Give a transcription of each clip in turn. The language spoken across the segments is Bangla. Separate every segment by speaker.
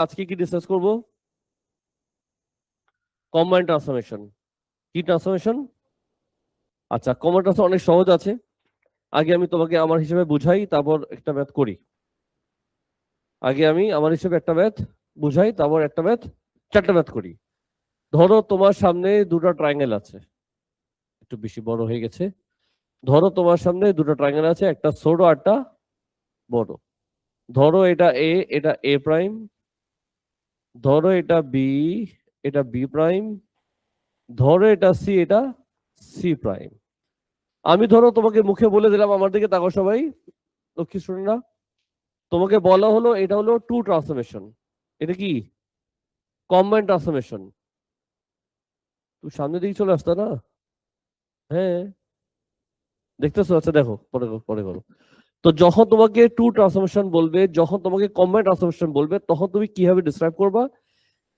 Speaker 1: আজকে কি ডিসকাস করব? Combined transformation. কি ট্রান্সফরমেশন? আচ্ছা, কম্বাইন্ড ট্রান্সফরমেশন অনেক সহজ আছে। আগে আমি তোমাকে আমার হিসেবে বুঝাই, তারপর একটা ম্যাথ করি। আগে আমি আমার হিসেবে একটা ম্যাথ বুঝাই, তারপর একটা ম্যাথ, চারটা ম্যাথ করি। ধরো তোমার সামনে দুটো ট্রায়াঙ্গেল আছে, একটু বেশি বড় হয়ে গেছে। ধরো তোমার সামনে দুটো ট্রায়াঙ্গেল আছে, একটা ছোট আর একটা বড়। ধরো এটা এ, এটা এ প্রাইম। ধরো এটা বি, এটা বি প্রাইম। ধরো এটা সি, এটা সি প্রাইম। আমি ধরো তোমাকে মুখে বলে দিলাম, আমার দিকে তাকাও সবাই, লক্ষ্মী স্টুডেন্টরা। তোমাকে বলা হলো এটা হলো টু ট্রান্সফরমেশন। এটা কি? Combined transformation. তুমি সামনে দিকে চলে আসতো না? হ্যাঁ, দেখতেছো? আচ্ছা দেখো, পরে পরে করো। তো যখন তোমাকে টু ট্রান্সফরমেশন বলবে, যখন তোমাকে কম্বাইন্ড ট্রান্সফরমেশন বলবে, তখন তুমি কিভাবে ডিসক্রাইব করবা,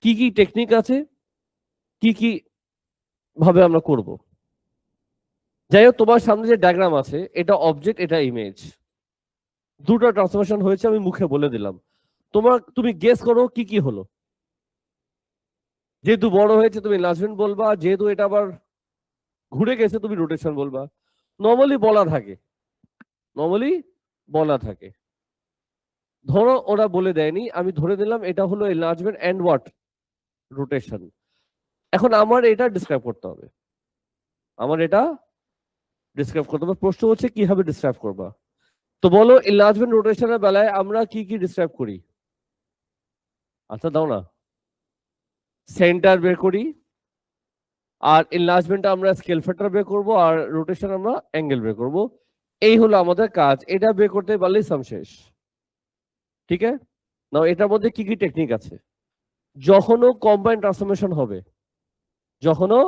Speaker 1: কি কি টেকনিক আছে, কি কি ভাবে আমরা করব। যাই হোক, তোমার সামনে যে ডায়াগ্রাম আছে, এটা অবজেক্ট, এটা ইমেজ। দুটো ট্রান্সফরমেশন হয়েছে, আমি মুখে বলে দিলাম। তুমি গেস করো কি কি হলো। যেহেতু বড় হয়েছে তুমি এনলার্জমেন্ট বলবা, যেহেতু এটা আবার ঘুরে গেছে তুমি রোটেশন বলবা। নর্মালি বলা থাকে। ধরো ওরা বলে দেয়নি, আমি ধরে দিলাম এটা হলো এনলার্জমেন্ট এন্ড হোয়াট, রোটেশন। এখন আমার এটা ডিসক্রাইব করতে হবে। প্রশ্ন হচ্ছে কিভাবে ডিসক্রাইব করবা। তো বলো, এনলার্জমেন্ট রোটেশনের বেলায় আমরা কি কি ডিসক্রাইব করি? আচ্ছা দাও না। সেন্টার বের করি, আর এনলার্জমেন্ট আমরা স্কেল ফ্যাক্টর বের করব, আর রোটেশন আমরা অ্যাঙ্গেল বের করব। এই হলো আমাদের কাজ। এটা বের করতে পারলেই সাম শেষ। ঠিক আছে না? এটার মধ্যে কি কি টেকনিক আছে? যখনও কম্বাইন্ড ট্রান্সফরমেশন হবে, যখনও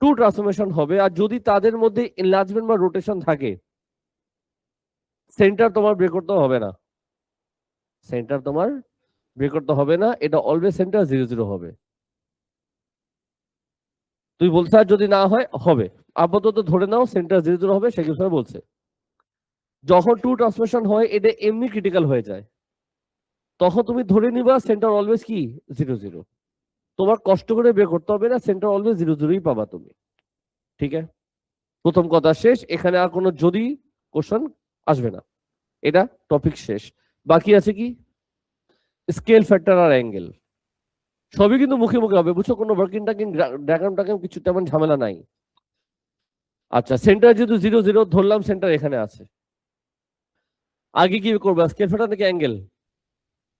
Speaker 1: টু ট্রান্সফরমেশন হবে, আর যদি তাদের মধ্যে এনলার্জমেন্ট বা রোটেশন থাকে, সেন্টার তোমার বের করতে হবে না। এটা অলওয়েজ সেন্টার 0 0 হবে। তুই বলতে যদি না হয় হবে, আপাতত ধরে নাও সেন্টার 0 0 হবে, সে কিছু বলছে। যখন টু ট্রান্সফরমেশন হয়, এটা এমনি ক্রিটিক্যাল হয়ে যায়, তখন তুমি ধরে নিবা সেন্টার অলওয়েজ কি 0 0। তোমার কষ্ট করে বের করতে হবে না, সেন্টার অলওয়েজ 0 0ই পাবা তুমি। ঠিক আছে, প্রথম কথা শেষ। এখানে আর কোনো যদি কোশ্চেন আসবে না, এটা টপিক শেষ। বাকি আছে কি? স্কেল ফ্যাক্টর আর অ্যাঙ্গেল। সবই কিন্তু মুখে মুখে হবে, বুঝছো? কোনো ওয়ার্কিং টাকিং ডায়াগ্রাম টাগ্রাম কিছু তেমন ঝামেলা নাই। আচ্ছা, সেন্টার যেহেতু 0 0 ধরলাম, সেন্টার এখানে আছে। আগে কি করবো, স্কেল ফ্যাক্টর নাকি অ্যাঙ্গেল?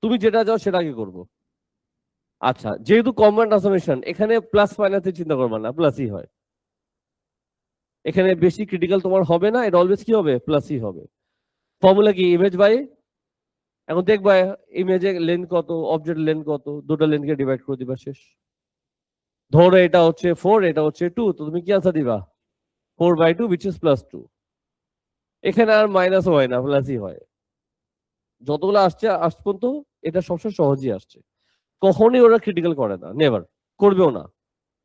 Speaker 1: তুমি যেটা যাও সেটা আগে করবো। আচ্ছা, যেহেতু কম্বাইন্ড ট্রান্সফরমেশন, এখানে প্লাস মাইনাসে চিন্তা করবা না, প্লাসই হয়। এখানে বেশি ক্রিটিক্যাল তোমার হবে না, এটা অলওয়েজ কি হবে, প্লাসই হবে। ফর্মুলা কি? ইমেজ বাই, এখন দেখবা ইমেজের লেন্থ কত, অবজেক্ট লেন্থ কত, দুটো লেন্থকে ডিভাইড করে দিবা, শেষ। ধরো এটা হচ্ছে 4, এটা হচ্ছে 2, তো তুমি কি আনসার দিবা? 4/2 which is +2। এখানে আর মাইনাস হয় না, প্লাসই হয়। যতগুলো আসছে আজ পর্যন্ত এটা সবসময় সহজই আসছে। কখনই ওরা ক্রিটিক্যাল করে না, নেভার, করবেও না।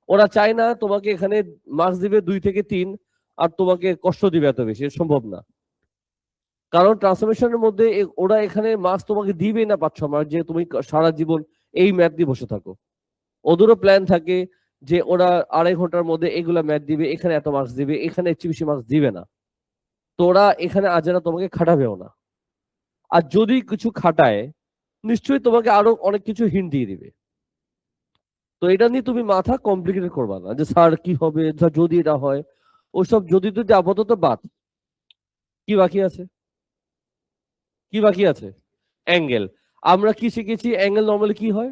Speaker 1: ওরা চায় না তোমাকে এখানে মার্কস দিবে 2 থেকে 3, আর তোমাকে কষ্ট দিবে এত বেশি, সম্ভব না। কারণ ট্রান্সফরমেশনের মধ্যে ওরা এখানে মার্কস তোমাকে দিবেই না 5-6 মার্ক, যে তুমি সারা জীবন এই ম্যাথ দিয়ে বসে থাকো। ওদেরও প্ল্যান থাকে যে ওরা 2.5 ঘন্টার মধ্যে এগুলা ম্যাথ দিবে, এখানে এত মার্কস দিবে, এখানে একটু বেশি মার্কস দিবে না। তো ওরা এখানে আজারা তোমাকে খাটাবেও না। আর যদি কিছু খাটায়, নিশ্চয়ই তোমাকে আরো অনেক কিছু হিন্ট দিয়ে দিবে। তো এটা নিয়ে তুমি মাথা কমপ্লিকেটেড করবা না, যে স্যার কি হবে যদি এটা হয়। ওইসব যদি যদি আপাতত বাদ। কি বাকি আছে? অ্যাঙ্গেল। আমরা কি শিখেছি? অ্যাঙ্গেল নর্মালি কি হয়?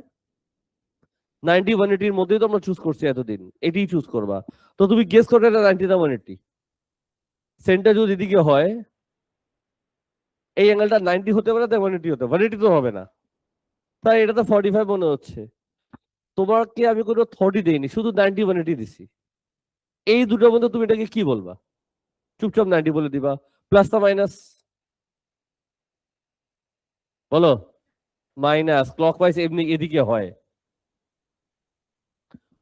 Speaker 1: 90 180 মধ্যেই তো আমরা চুজ করছি এতদিন, এটাই চুজ করবা। তো তুমি গেস করো এটা 90 না 180। সেন্টার যদি এদিকে হয়, এই অ্যাঙ্গেলটা 90 হতে পারে, 180 হতে, 180 তো হবে না। তাই এটা তো 45 মনে হচ্ছে। তোমাকে আমি কোনো 30 দেইনি, শুধু 90 180 দিছি। এই দুটোর মধ্যে তুমি এটাকে কি বলবা? চুপচাপ 90 বলে দিবা। প্লাস না মাইনাস? বলো। মাইনাস। ক্লকওয়াইজ এমনি এদিকে হয়,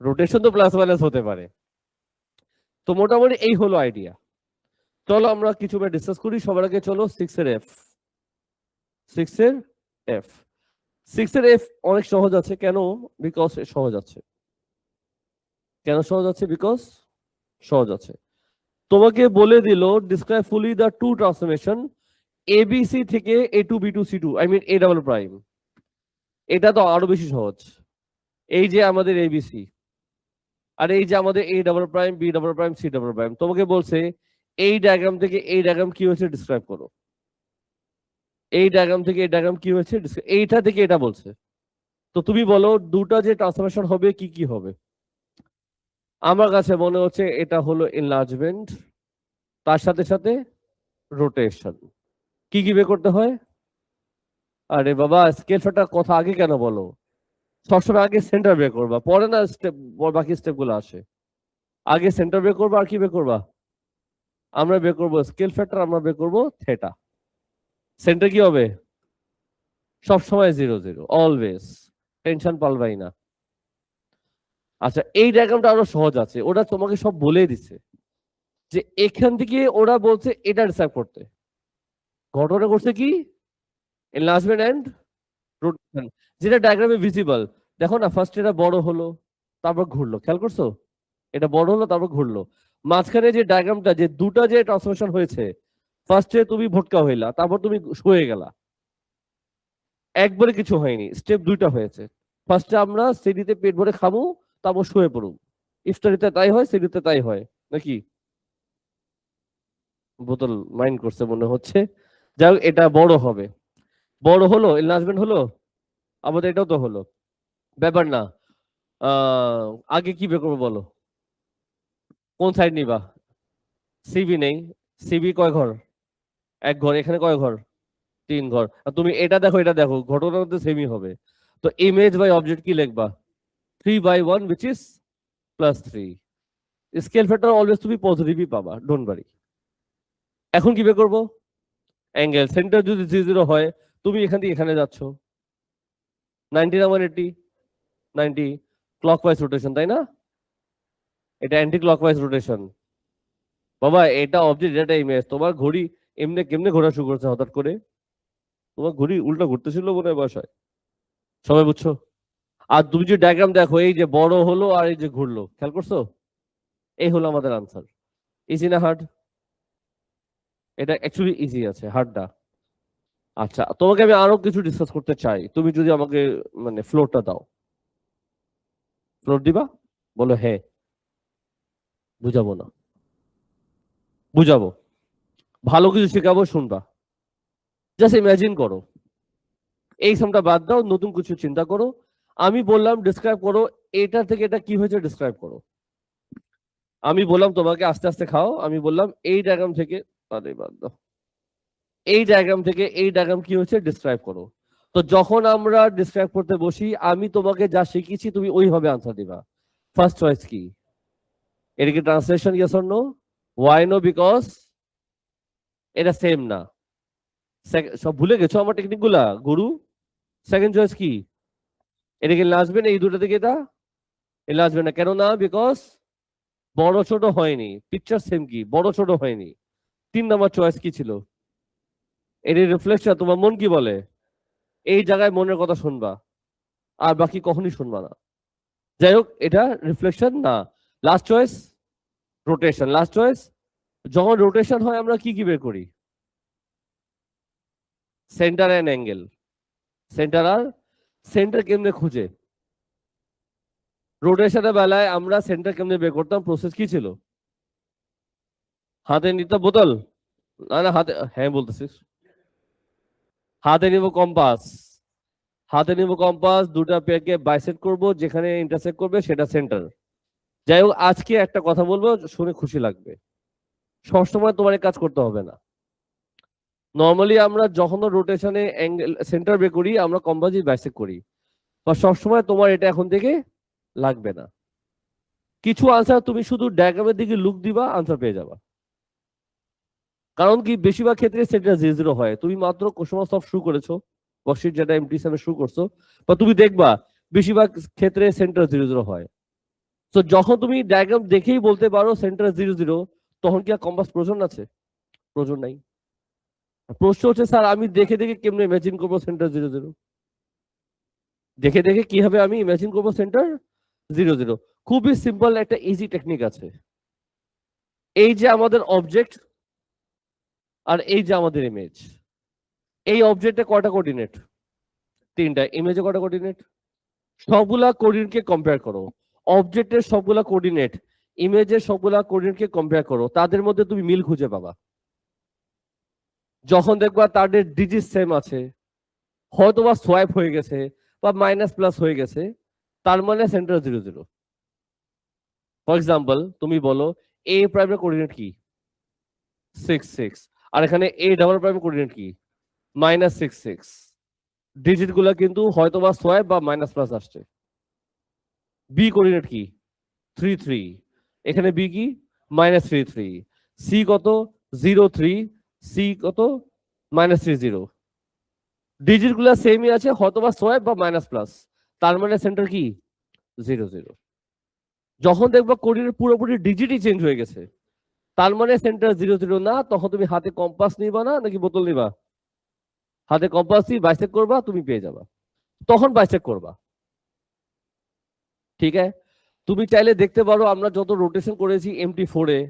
Speaker 1: রোটেশন তো প্লাস মাইনাস হতে পারে। তো মোটামুটি এই হলো আইডিয়া। চলো আমরা কিছু ডিসকাস করি। সবার আগে চলো 6 এর এফ। 6 এর এফ অনেক সহজ আছে কেন? বিকজ সহজ আছে। কেন সহজ আছে? বিকজ সহজ আছে। তোমাকে বলে দিল describe fully the two transformation A B C থেকে A to B to C to, I mean A double prime. এটা তো আরো বেশি সহজ। এই যে আমাদের এবিসি আর এই যে আমাদের A double prime, B double prime, C double prime, তোমাকে বলছে এই ডায়াগ্রাম থেকে এই ডায়াগ্রাম কি হয়েছে ডিসক্রাইব করো। এই ডায়াগ্রাম থেকে এই ডায়াগ্রাম কি হয়েছে, এইটা থেকে এটা বলছে। তো তুমি বলো দুটা যে ট্রান্সফরমেশন হবে কি কি হবে? আমার কাছে মনে হচ্ছে এটা হলো এনলার্জমেন্ট, তার সাথে সাথে রোটেশন। কি কি বের করতে হয়? আরে বাবা স্কেল ফ্যাক্টর কথা আগে কেন বলো? সবসময় আগে সেন্টার বের করবা, পরে না স্টেপ বাকি স্টেপ গুলো আসে। আগে সেন্টার বের করবা, আর কি বের করবা? আমরা বের করবো স্কেল ফ্যাক্টর, আমরা বের করবো থেটা। সেন্টার কি হবে? সবসময় 0 0, অলওয়েজ। টেনশন পালবাই না। আচ্ছা এই ডায়াগ্রামটা আরো সহজ আছে, ওরা তোমাকে সব বলে দিচ্ছে যে এখান থেকে ওরা বলছে এটা ডিসাইড করতে। ঘটনা করছে কি? এনলার্জমেন্ট এন্ড রোটেশন, যেটা ডায়াগ্রামে ভিজিবল। দেখো না, ফার্স্ট এটা বড় হলো, তারপর ঘুরলো, খেয়াল করছো? এটা বড় হলো তারপর ঘুরলো। মাঝখানে যে ডায়াগ্রামটা, যে দুটা যে ট্রান্সফরমেশন হয়েছে, ফার্স্টে তুমি ভটকা হইলা, তারপর তুমি শুয়ে গেলা, একবারে কিছু হয়নি, স্টেপ দুইটা হয়েছে। ফার্স্টে আমরা সিঁড়িতে পেট ভরে খাবো, তারপর শুয়ে পড়ুম। ইফতারিতে তাই হয়, সিঁড়িতে তাই হয় নাকি? বোতল মাইন্ড করছে মনে হচ্ছে। যাই হোক, এটা বড় হবে, বড় হলো, এনলার্জমেন্ট হলো, আমাদের এটাও তো হলো, ব্যাপার না। আগে কি বের করবো বলো? কোন সাইড নিবা? সিবি নেই, সিবি কয় ঘর? এক ঘর। এখানে কয় ঘর? 3 ঘর। আর তুমি এটা দেখো, এটা দেখো, ঘটনার মধ্যে সেমই হবে। তো ইমেজ বাই অবজেক্ট কি লিখবা? 3/1 which is +3। Scale factor always তুমি পজিটিভই পাবা, ডোন্ট ওয়ারি। এখন কি বের করবো? অ্যাঙ্গেল। সেন্টার যদি 0 হয়, তুমি এখান থেকে এখানে যাচ্ছ, 90 না 180? 90 ক্লকওয়াইজ রোটেশন, তাই না? এটা অ্যান্টি ক্লকওয়াইজ রোটেশন। বাবা এটা অবজেক্ট, এটা ইমেজ। তোমার ঘড়ি এমনি কেমনে ঘোরা শুরু করছে হঠাৎ করে? তোমার ঘড়ি উল্টা ঘুরতেছিল মনে হয় বাসায়। সবাই বুঝছো? আর তুমি যে ডায়াগ্রাম দেখো, এই যে বড় হলো আর এই যে ঘুরলো, খেয়াল করছো? এই হলো আমাদের আনসার। ইজি না হার্ড? এটা অ্যাকচুয়ালি ইজি আছে, হার্ডটা। আচ্ছা তোমাকে আমি আরো কিছু ডিসকাস করতে চাই, তুমি যদি আমাকে মানে ফ্লোরটা দাও। ফ্লোর দিবা? বলো হ্যাঁ। বুঝাবো না, বুঝাবো, ভালো কিছু শেখাবো, শুনবা। জাস্ট ইমাজিন করো, এই সামটা বাদ দাও, নতুন কিছু চিন্তা করো। আমি বললাম ডিসক্রাইব করো, এটা থেকে এটা কি হয়েছে ডিসক্রাইব করো। আমি বললাম তোমাকে আস্তে আস্তে খাও, আমি বললাম এই ডায়াগ্রাম থেকে, আরে বাদ দাও, এই ডায়াগ্রাম থেকে এই ডায়াগ্রাম কি হচ্ছে ডিসক্রাইব করো। তো যখন আমরা ডিসক্রাইব করতে বসি, আমি তোমাকে যা শিখিয়েছি তুমি ওইভাবে আনসার দিবা। ফার্স্ট চয়েস কি? এটা কি translation? Yes or no? Why no? Because এটা সেম না। সব ভুলে গেছো আমার টেকনিক গুলা গুরু। সেকেন্ড চয়েস কি? এটা কি আসবে না? এই দুটো থেকে এটা আসবে না, কেন না? বিকজ বড় ছোট হয়নি, পিকচার সেম কি, বড় ছোট হয়নি। 3 নাম্বার চয়েস কি ছিল? এর রিফ্লেকশন। তোমার মন কি বলে? এই জায়গায় মনের কথা শুনবা, আর বাকি কখনই শুনবা না। যাই হোক, এটা রিফ্লেকশন না। Last choice rotation. Last choice, যখন রোটেশন হয় আমরা কি কি বের করি? Centre and angle. সেন্টার আর সেন্টার কেমনে খুঁজে? রোটেশনের বেলায় আমরা সেন্টার কেমনে বের করতাম? প্রসেস কি ছিল? হাতে নিতাম বোতল, না না হাতে, হ্যাঁ বলতেছিস, হাতে নিব কম্পাস। হাতে নিব কম্পাস, দুটা পেকে বাইসেক্ট করব, যেখানে ইন্টারসেক্ট করবে সেটা সেন্টার। যাই হোক, আজকে একটা কথা বলবো, শুনে খুশি লাগবে। সবসময় তোমার কাজ করতে হবে না। নর্মালি আমরা যখন রোটেশনে অ্যাঙ্গেল সেন্টার বের করি, আমরা কম্পাসই বাইসেক্ট করি। বা সবসময় তোমার এটা এখন থেকে লাগবে না। কিছু আনসার তুমি শুধু ডায়াগ্রামের দিকে লুক দিবা, আনসার পেয়ে যাবা। কারণ কি, বেশিরভাগ ক্ষেত্রে সেটা 0 0 হয়। তুমি মাত্র কোশ্চেন সলভ শুরু করেছো, ওয়ার্কশিট যেটা এমটি সেমে শুরু করছো, বা তুমি দেখবা বেশিরভাগ ক্ষেত্রে সেন্টার 0 0 হয়। তো যখন তুমি ডায়াগ্রাম দেখেই বলতে পারো সেন্টার 0 0, তখন কি আর কম্পাস প্রয়োজন আছে? প্রয়োজন নাই। প্রশ্ন হচ্ছে স্যার আমি দেখে দেখে কেমনে ইমাজিন করবো সেন্টার 0 0? দেখে দেখে কিভাবে আমি ইমাজিন করবো সেন্টার 0 0। খুবই সিম্পল একটা ইজি টেকনিক আছে। এই যে আমাদের অবজেক্ট আর এই যে আমাদের ইমেজ, এই অবজেক্টে কয়টা কোঅর্ডিনেট? 3টা। ইমেজে কয়টা কোঅর্ডিনেট? সবগুলা কোঅর্ডিনেটকে কম্পেয়ার করো। অবজেক্টের সবগুলা কোঅর্ডিনেট ইমেজের সবগুলা কোঅর্ডিনেটকে কম্পেয়ার করো, তাদের মধ্যে তুমি মিল খুঁজে পাবা। যখন দেখবা তাদের ডিজিট সেম আছে, হয়তো বা সোয়াইপ হয়ে গেছে বা মাইনাস প্লাস হয়ে গেছে, তার মানে সেন্টার 0 0। ফর এক্সাম্পল তুমি বলো এ প্রাইমের কোঅর্ডিনেট কি? 6 6। আর এখানে এ ডাবল প্রাইমের কোঅর্ডিনেট কি? -6 6। ডিজিট গুলা কিন্তু হয়তো বা সোয়াইপ বা মাইনাস প্লাস আসছে। বি কোঅর্ডিনেট কি? 3 3। এখানে বি কি? -3 3। সি কত? 0 3। সি কত? -3 0। ডিজিট গুলা সেমই আছে, হয়তো বা সোয়াইপ বা মাইনাস প্লাস, তার মানে সেন্টার কি? 0 0। যখন দেখবা কোঅর্ডিনেট পুরোপুরি ডিজিটই চেঞ্জ হয়ে গেছে, তার মানে সেন্টার 0 0 না, তখন তুমি হাতে কম্পাস নিবা না নাকি বোতল নিবা? হাতে কম্পাস দিয়ে বাইসেক করবা, তুমি পেয়ে যাবা। তখন বাইসেক করবা। ঠিক আছে? তুমি চাইলে দেখতে পারো আমরা যত রোটেশন করেছি MT4 এ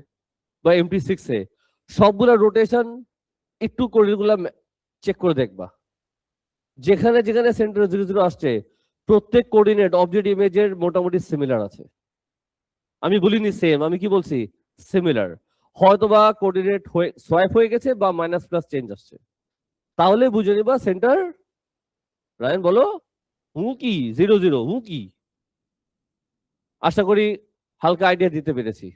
Speaker 1: বা MT6 এ, সবগুলা রোটেশন একটু কোঅর্ডিনেটগুলা চেক করে দেখবা। যেখানে যেখানে সেন্টার 0 0 আসছে, প্রত্যেক কোঅর্ডিনেট অবজেক্ট ইমেজের মোটামুটি সিমিলার আছে। আমি বলিনি সেম, আমি কি বলছি? সিমিলার। হয়তোবা কোঅর্ডিনেট হয়ে সোয়াইপ হয়ে গেছে বা মাইনাস প্লাস চেঞ্জ আসছে, তাহলে বুঝে নিবা সেন্টার। রায়ন বলো, হু কি 0 0 হু কি? আশা করি হালকা আইডিয়া দিতে পেরেছি।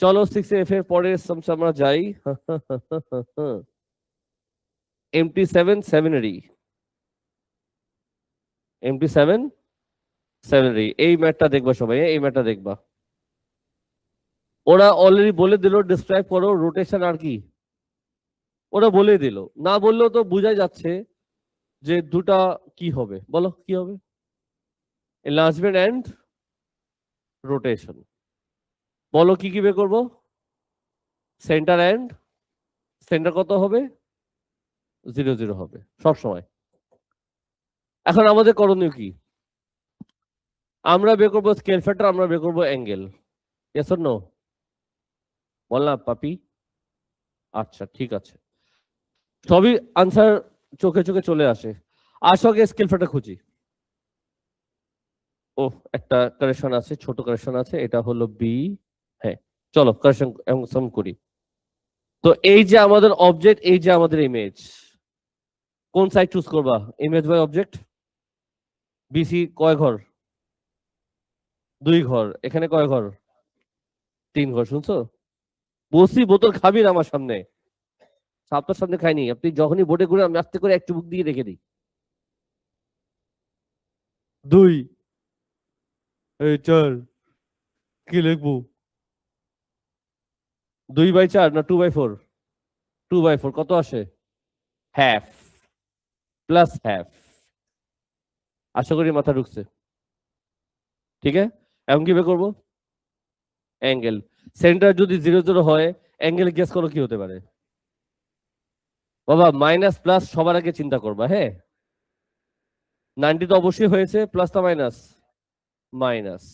Speaker 1: চলো 6F এর পরের সামস আমরা যাই। MT7 7 MT7 7 এই ম্যাটটা দেখবা সবাই, এই ম্যাটটা দেখবা। ওরা অলরেডি বলে দিল ডিসক্রাইব করো রোটেশন আর কি, ওরা বলে দিল। না বললেও তো বোঝাই যাচ্ছে যে দুটা কি হবে, বলো কি হবে? Enlargement and rotation. বলো কি কি বের করবো? সেন্টার এন্ড সেন্টার কত হবে? 0 0 হবে সব সময়। এখন আমাদের করণীয় কি? আমরা বের করবো স্কেল ফ্যাক্টর, আমরা বের করবো অ্যাঙ্গেল। Yes or no? বললাম পাপি? আচ্ছা ঠিক আছে, সবই আনসার চোখে চোখে চলে আসে। আসলে স্কেল ফ্যাক্টর খুঁজি। ও একটা কারেকশন আছে, ছোট কারেকশন আছে, এটা হলো বি। হ্যাঁ, চলো কারেকশন করি। তো এই যে আমাদের অবজেক্ট, এই যে আমাদের ইমেজ, কোন সাইড চুজ করবা? Image by object. বিসি কয় ঘর? 2 ঘর। এখানে কয় ঘর? 3 ঘর। শুনছো? বসি বোতল খাবি না আমার সামনে। আপনার সামনে খাইনি, আপনি যখনই বোর্ডে ঘুরে আমি আস্তে করে একটু মুখ দিয়ে রেখে দিই। 2 এই 4 কি লিখবো? 2/4 না 2/4? 2/4 কত আসে? Half plus half. আশা করি মাথা ঢুকছে। ঠিক আছে, এখন কি বের করবো? অ্যাঙ্গেল। সেন্টার যদি 0 0 হয়, অ্যাঙ্গেল গেস করো কি হতে পারে? বাবা মাইনাস প্লাস সবার আগে চিন্তা করবা, হ্যাঁ। 90 তো অবশ্যই হয়েছে, প্লাস তো মাইনাস? মাইনাস।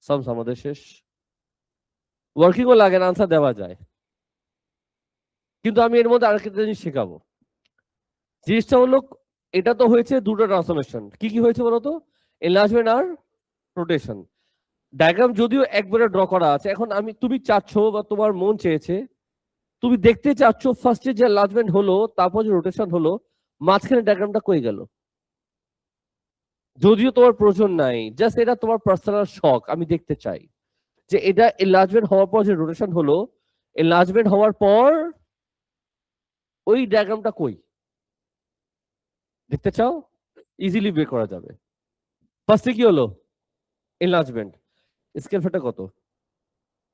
Speaker 1: সামস আমাদের শেষ। ওয়ার্কিংও লাগে না, আনসার দেওয়া যায়। কিন্তু আমি এর মধ্যে আরেকটা জিনিস শেখাবো। জিনিসটা হলো, এটা তো হয়েছে দুটো ট্রান্সফরমেশন, কি কি হয়েছে বলতো? এনলার্জমেন্ট আর রোটেশন। ডায়াগ্রাম যদিও একবারে ড্র করা আছে, এখন তুমি চাচ্ছ বা তোমার মন চেয়েছে, তুমি দেখতে চাচ্ছ ফার্স্টে যে এনলার্জমেন্ট হলো, তারপর যে রোটেশন হলো, মাঝখানে ডায়াগ্রামটা কই গেল? যদিও তোমার প্রয়োজন নাই, জাস্ট এটা তোমার পার্সোনাল শখ, আমি দেখতে চাই যে এটা এনলার্জমেন্ট হওয়ার পর যে রোটেশন হলো, এনলার্জমেন্ট হওয়ার পর ওই ডায়াগ্রামটা কই? দেখতে চাও? ইজিলি বের করা যাবে। ফার্স্টে কি হলো? এনলার্জমেন্ট। স্কেল ফ্যাক্টর কত?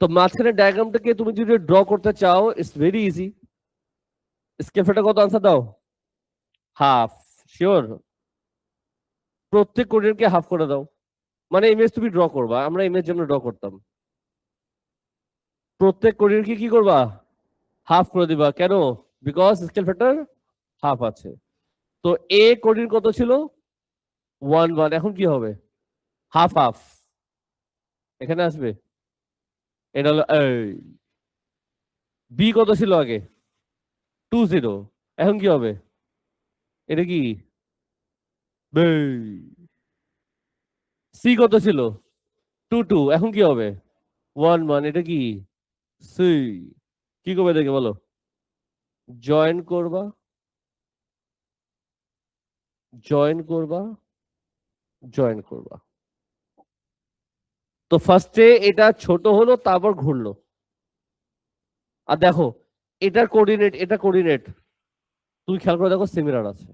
Speaker 1: তো মাঝখানে ডায়াগ্রামটাকে তুমি যদি ড্র করতে চাও, it's very easy. Scale factor কত? আনসার দাও। হাফ। শিওর? প্রত্যেক কোঅর্ডিনেটকে হাফ করে দাও। মানে ইমেজ তুমি ড্র করবা, আমরা ইমেজ যেমন ড্র করতাম, প্রত্যেক কোঅর্ডিনেটকে কি করবা? হাফ করে দিবা। কেন? বিকজ স্কেল ফ্যাক্টর হাফ আছে। তো এ কোঅর্ডিনেট কত ছিল? 1 1, এখন কি হবে? হাফ হাফ এখানে আসবে। এটা হলো বি কত ছিল আগে? 2 0, এখন কি হবে? এটা কি? সি কত ছিল? 2 2, এখন কি হবে? 1 1, এটা কি? সি। কি করবে দেখে বলো? জয়েন করবা, জয়েন করবা, জয়েন করবা। তো ফার্স্টে এটা ছোট হলো, তারপর ঘুরলো। আর দেখো, এটার কোঅর্ডিনেট, এটা কোঅর্ডিনেট তুমি খেয়াল করে দেখো সিমিলার আছে।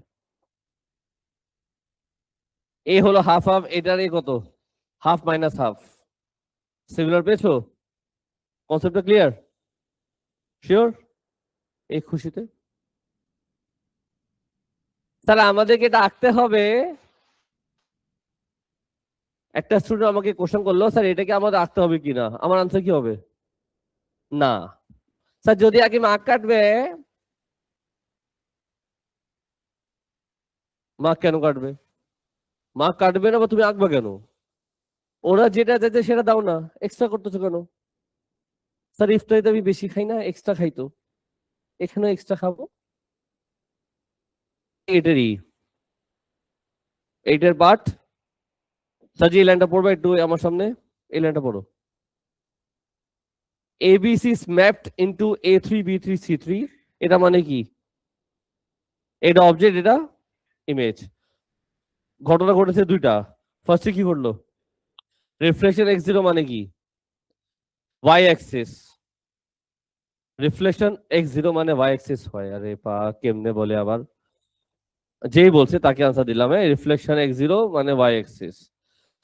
Speaker 1: এ হলো হাফ হাফ, এটার এ কত? Half minus half. সিমিলার পেয়েছো? কনসেপ্টটা ক্লিয়ার? শিওর? এই খুশিতে তাহলে আমাদেরকে এটা আঁকতে হবে। একটা স্টুডেন্ট আমাকে কোশ্চেন করলো, স্যার এটাকে আমাদের আঁকতে হবে কিনা, আমার আনসার কি হবে? না। স্যার যদি আগে মার্ক কাটবে। মার্ক কেন কাটবে? মার্ক কাটবে না, বা তুমি আঁকবে কেন? ওরা যেটা চাইছে সেটা দাও না, এক্সট্রা করতেছো কেন? স্যার ইফতারিতে আমি বেশি খাই না, এক্সট্রা খাই তো, এখানে এক্সট্রা খাবো। এটারই, এইটার পার্ট। স্যার যে এই লাইনটা পড়বে একটু আমার সামনে, এই লাইনটা পড়ো। ABC is mapped into A3 B3 C3, এটা মানে কি? এটা অবজেক্ট, এটা ইমেজ। ঘটনা ঘটেছে দুইটা। ফার্স্টে কি ঘটলো? রিফ্লেকশন x0 মানে কি? y Axis. রিফ্লেকশন x0 মানে y অ্যাক্সিস হয়। আরে পা, কেমনে বলে আবার? যেই বলছে তাকে আনসার দিলাম। রিফ্লেকশন x0 মানে y অ্যাক্সিস।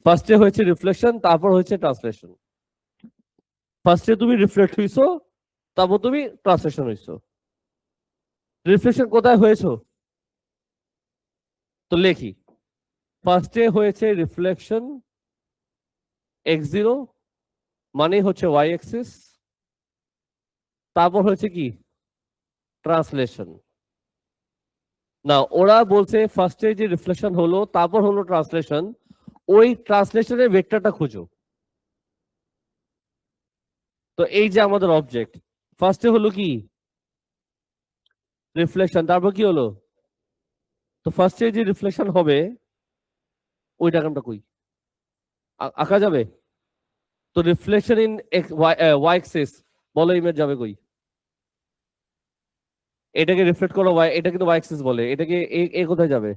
Speaker 1: ফার্স্টে হয়েছে রিফ্লেকশন, তারপর হয়েছে ট্রান্সলেশন। ফার্স্টে তুমি রিফ্লেক্ট হইছো, তারপর তুমি ট্রান্সলেশন হইছো। রিফ্লেকশন কোথায় হয়েছো? তো লেখি, ফার্স্টে হয়েছে রিফ্লেকশন x0 মানে হচ্ছে y অ্যাক্সিস, তারপর হয়েছে কি? ট্রান্সলেশন। না, ওরা বলছে ফার্স্টে যে রিফ্লেকশন হলো, তারপর হলো ট্রান্সলেশন, ওই ট্রান্সলেশনের ভেক্টরটা খুঁজো। তো এই যে আমাদের অবজেক্ট, ফার্স্টে হলো কি? রিফ্লেকশন, তারপর কি হলো? তো ফার্স্টে যে রিফ্লেকশন হবে, ওই ডায়াগ্রামটা কই? আঁকা যাবে? তো রিফ্লেকশন ইন ওয়াই অ্যাক্সিস, বলো ইমেজ যাবে কই? এটাকে রিফ্লেক্ট করো ওয়াই, এটা কিন্তু ওয়াই অ্যাক্সিস বলে, এটাকে এ কোথায় যাবে?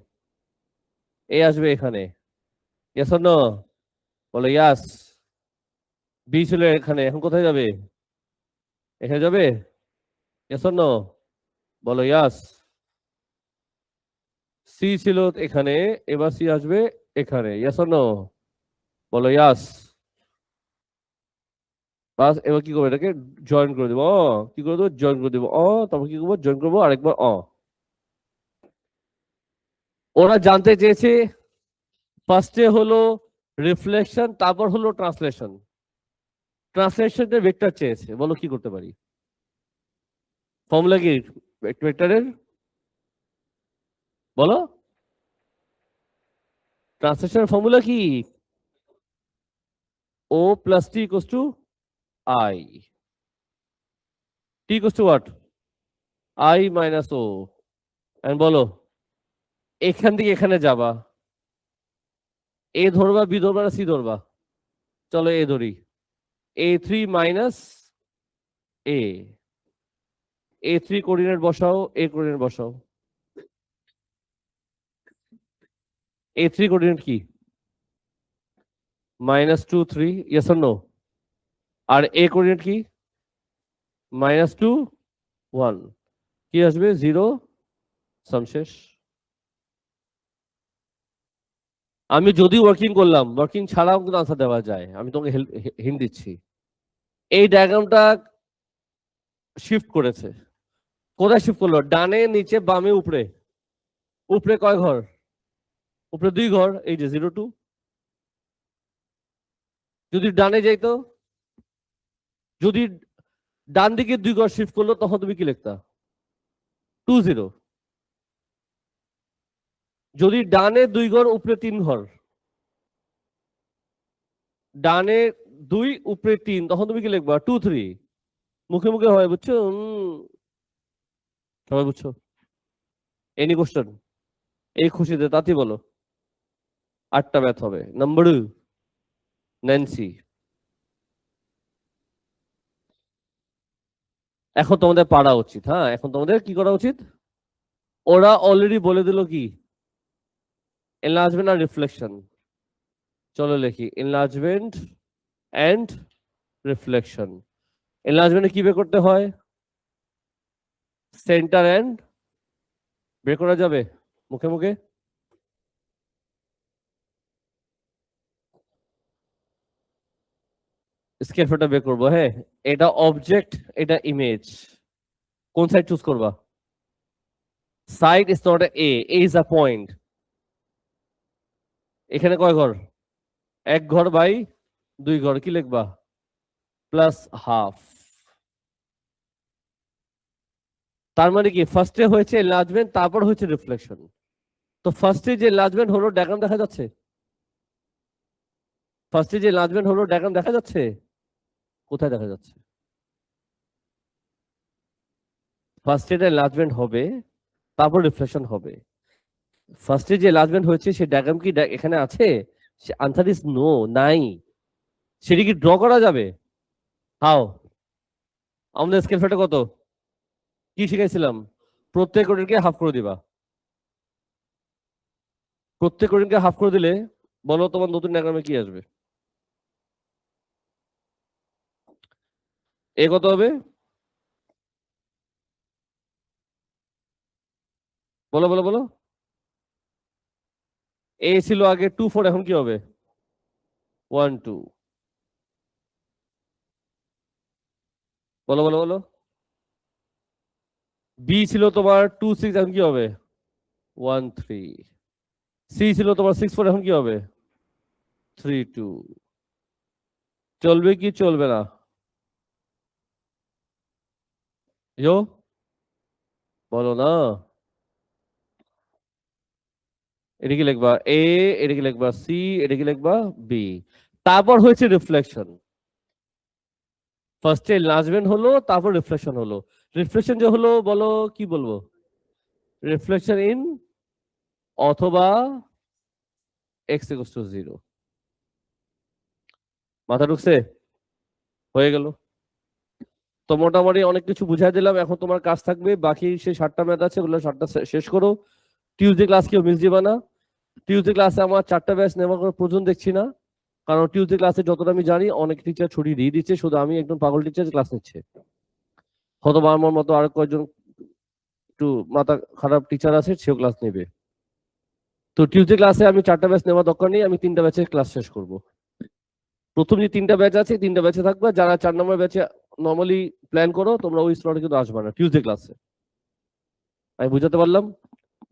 Speaker 1: এ আসবে এখানে। Yes or no? বলো ইয়াস। বি ছিল এখানে, এখন কোথায় যাবে? এখানে যাবে। Yes or no? বলো ইয়াস। সি ছিল এখানে, এবার সি আসবে এখানে। Yes or no? বলো ইয়াস। বাস, এবার কি করবো? এটাকে জয়েন করে দেবো। কি করে দেবো? জয়েন করে দেবো। তারপর কি করবো? জয়েন করবো আরেকবার। ওরা জানতে চেয়েছে ফার্স্টে হলো রিফ্লেকশন, তারপর হলো ট্রান্সলেশন। ট্রান্সলেশনের ভেক্টর চেয়েছে, বলো কি করতে পারি? ফর্মুলা কি ভেক্টরের? বলো। ট্রান্সলেশনের ফর্মুলা কি? O plus T equals to I. T equals to what? I minus O. বলো, এখান থেকে এখানে যাবা, এ ধরবা, বি ধরবা, না সি ধরবা? চলো এ ধরি। A3 মাইনাস এ। A3 কোঅর্ডিনেট বসাও, এ কোঅর্ডিনেট বসাও। A3 কোঅর্ডিনেট কি? -2 3, ইয়েস অর নো? আর এ কোঅর্ডিনেট কি? -2 1। কি আসবে? 0। সাম শেষ। আমি যদি ওয়ার্কিং করলাম, ওয়ার্কিং ছাড়াও কিন্তু আনসার দেওয়া যায়, আমি তোমাকে হিন্ট দিচ্ছি। এই ডায়াগ্রামটা শিফট করেছে। কোথায় শিফট করলো? ডানে, নিচে, বামে, উপরে? উপরে কয় ঘর? উপরে 2 ঘর, এই যে 0 2। যদি ডানে যাইতো, যদি ডান দিকে 2 ঘর শিফট করলো, তখন তুমি কি লিখতা? 2 0। যদি ডানে 2 ঘর উপরে 3 ঘর, ডানে 2 উপরে 3, তখন তুমি কি লিখবা? 2 3। মুখে মুখে হয়, বুঝছো? সবাই বুঝছো? Any question? এই খুশিতে তাতি বলো। 8টা ম্যাথ হবে। Number Nancy. এখন তোমাদের পারা উচিত। হ্যাঁ, এখন তোমাদের কি করা উচিত? ওরা অলরেডি বলে দিল কি, এনলার্জমেন্ট আর রিফ্লেকশন। চলো লিখি, এনলার্জমেন্ট এন্ড রিফ্লেকশন। এনলার্জমেন্টে কি বের করতে হয়? সেন্টার এন্ড, বের করা যাবে মুখে মুখে? স্কেল ফটোটা বের করবো। হ্যাঁ, এটা অবজেক্ট, এটা ইমেজ। কোন সাইড চুজ করবা? Side is not a is a point. এখানে কয় ঘর? 1 ঘর বাই 2 ঘর, কি লিখবা? Plus half. তার মানে কি, ফার্স্টে হয়েছে এনলার্জমেন্ট, তারপর হয়েছে রিফ্লেকশন। তো ফার্স্টে যে এনলার্জমেন্ট হলো ডায়াগ্রাম দেখা যাচ্ছে? ফার্স্টে যে এনলার্জমেন্ট হলো ডায়াগ্রাম দেখা যাচ্ছে? কোথায় দেখা যাচ্ছে? ফার্স্টে এটা এনলার্জমেন্ট হবে, তারপর রিফ্লেকশন হবে। ফার্স্টে যে এনলার্জমেন্ট হয়েছে সেই ডায়াগ্রাম কি এখানে আছে? আনসার ইজ নো, নাই। সেটি কি ড্র করা যাবে? হাও? আমাদের স্কেল ফ্যাক্টর কত? কি শিখাইছিলাম? প্রত্যেক কোণকে হাফ করে দিবা। প্রত্যেক কোণকে হাফ করে দিলে বলো তোমার নতুন ডায়াগ্রামে কি আসবে? এ কত হবে? বলো বলো বলো। এ ছিল আগে 2 4, এখন কি হবে? 1 2। বলো বলো বলো। বি ছিল তোমার 2 6, এখন কি হবে? 1 3। সি ছিল তোমার 6 4, এখন কি হবে? 3 2। চলবে কি চলবে না? ইয়ো, বলো না। এটা কি লিখবা? এ, এটা কি লিখবা? সি, এটা কি লিখবা? বি। তারপর হয়েছে রিফ্লেকশন। ফার্স্টে এনলার্জমেন্ট হলো, তারপর রিফ্লেকশন হলো। রিফ্লেকশন যে হলো, বলো কি বলবো? রিফ্লেকশন ইন অথবা এক্স ইকুয়ালস টু 0। মাথা ঢুকছে? হয়ে গেল। তো মোটামুটি অনেক কিছু বুঝাই দিলাম। এখন তোমার কাজ থাকবে বাকি সেই 7টা ম্যাথ আছে, ওগুলো 7টা শেষ করো। টিউসডে ক্লাস কেউ মিস দিবা না। টিউসডে ক্লাসে আমার 4টা ব্যাচ নেওয়ার কোনো প্রয়োজন দেখছি না, কারণ টিউসডে ক্লাসে যতটা আমি জানি অনেক টিচার ছুটি দিয়ে দিচ্ছে, শুধু আমি একদম পাগল টিচার ক্লাস নিচ্ছে। হয়তো আমার মতো আর কয়েকজন একটু মাথা খারাপ টিচার আছে, সেও ক্লাস নেবে। তো টিউসডে ক্লাসে আমি 4টা ব্যাচ নেওয়া দরকার নেই, আমি 3টা ব্যাচে ক্লাস শেষ করব। প্রথম যে 3টা ব্যাচ আছে, 3টা ব্যাচে থাকবে। যারা 4 নম্বর ব্যাচে নর্মালি প্ল্যান করো, তোমরা ওই স্লটে কিন্তু আসবে না টিউসডে ক্লাসে। আমি বুঝাতে পারলাম?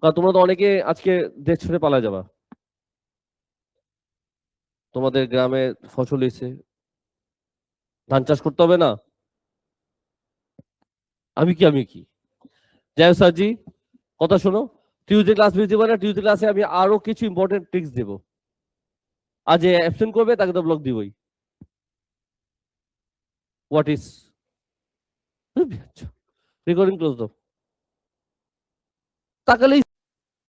Speaker 1: কারণ তোমরা তো অনেকে আজকে দেশ ছেড়ে পালা যাবা, তোমাদের গ্রামে ফসল হয়েছে, ধান চাষ করতে হবে না? আমি কি যাই হোক স্যারজি, কথা শোনো। টিউসডে ক্লাস মিস দিবা না। টিউসডে ক্লাসে আমি আরো কিছু ইম্পর্টেন্ট ট্রিক্স দেবো। আজ যে অ্যাবসেন্ট করবে তাকে তো ব্লক দিবই। হোয়াট ইজ রেকর্ডিং ক্লোজ দাও। তাকালেই